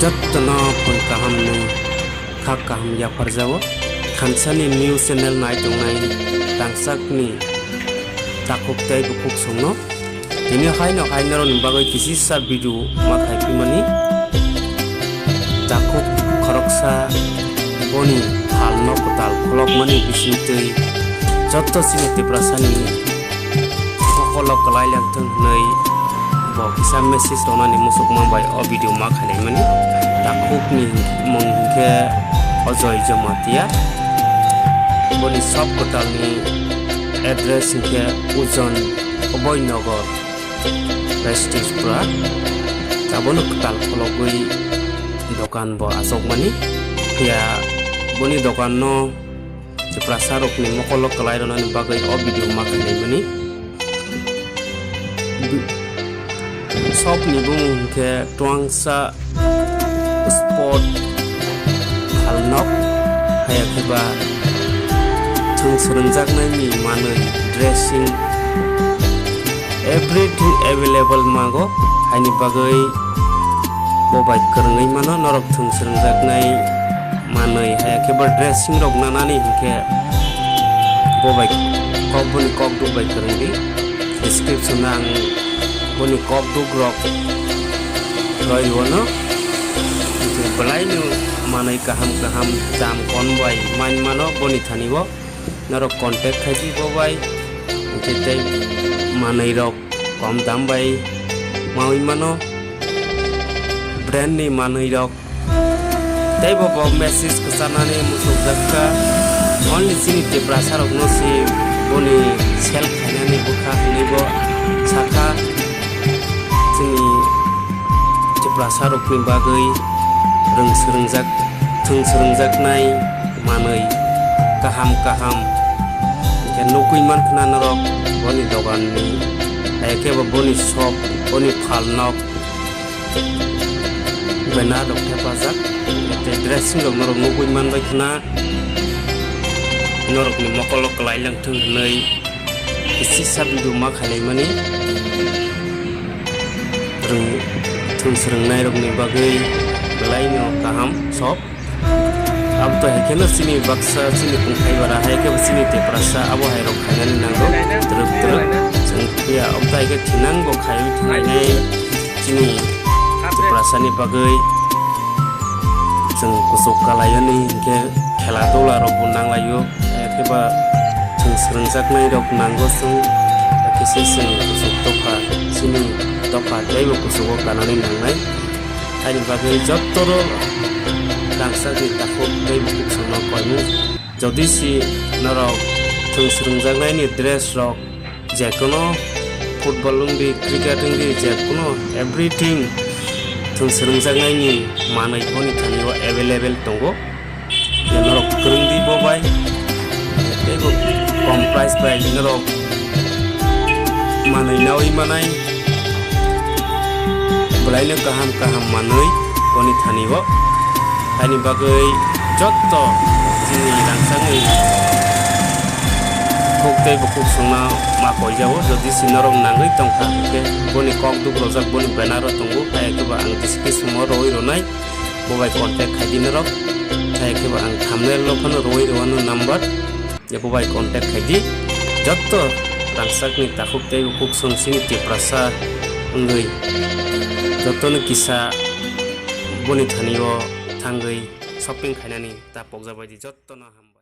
जत्तना fun kaham ni khak kaham ya farjawo khansani news channel nai tongnai tangsakni takuk tai bukuk songno ini haino hainaro nimbagai kisi sa video makai pimani takuk khoroksa boni halno kotal kholok mani bisintei jotto sinete prasani kolok kalai langthang nei bo kisa message ronani musuk mambai o video makhane mani takuk ni mongke ojoy jamatia boni sob kotal ni address ke ujon oboy nogor prestige pra tabon kotal kologoi dokan bo asok mani ya boni dokan no prasarok ni mokolok kalai ronani bagai o video makhane mani shop ni bung ke tuangsa sport halnok haya keba chung serunjak nai ni manui dressing everything available mago haini bagai bobai kerengai mano norok chung serunjak nai manui haya keba dressing rok nanani ke bobai kok dubai kerengi description ang boni kop dug rok roi wono itu belai nu manai kaham jam konbai main mano boni thani bo narok contact khaji bobai tei manai rok kom dam bai maui mano brand ni manai rok tei bo message kesana ni musuk jakka only sini te prasar rok no si boni sel khana ni bukha ni bo saka sini prasar rok ni bagai serungjak nai manai kaham ke nukui man khana narok boni dogan ni eke boni shop boni phalnok bena rok thepajak te dressing rok narok nukui man bai khana norok ni mokolok kalai langthang nei isi sabidu ma khalai mani thung serungnai rok ni bagai belai no kaham shop ab to hekena sini baksa sini pungkai bara heke sini te prasa abo hai rok khainani nango truk jeng ya ob tai ke thinang bo khayu thinai sini te prasa ni bagai jeng kusuk kalayani ke khela dola rok bunang layo heke ba thung serungjak nai rok nango sung kisi sing kusuk topa sini topa dai bo kusuk kanani nangai haini bagai jottoro dangsa di takuk dai bo kusuk no koimu jodi si narok thung serungjak nai ni dress rok jekono football lungdi cricket lungdi jekono everything thung serungjak nai ni manai boni thani available tongo narok krungdi bo bai dai bo kom price bai narok manai nawi manai belaina kaham manui boni thani bo haini bagai jotto sini rangsangai koktei bukuk sungna ma koi jawo jodi sinarom nangai tongkha ke boni kok dug rojak boni banner tongo haya ke ba ang discuss mo roi ronai bobai contact khaidin rok haya ke ba ang thumbnail lo phono roi ronu number ye bobai contact khaidi jotto rangsakni takuk tei bukuk sung sini te prasa ngai jotto kisa boni thani o thangai shopping khainani ta pokjabai di jotto no ham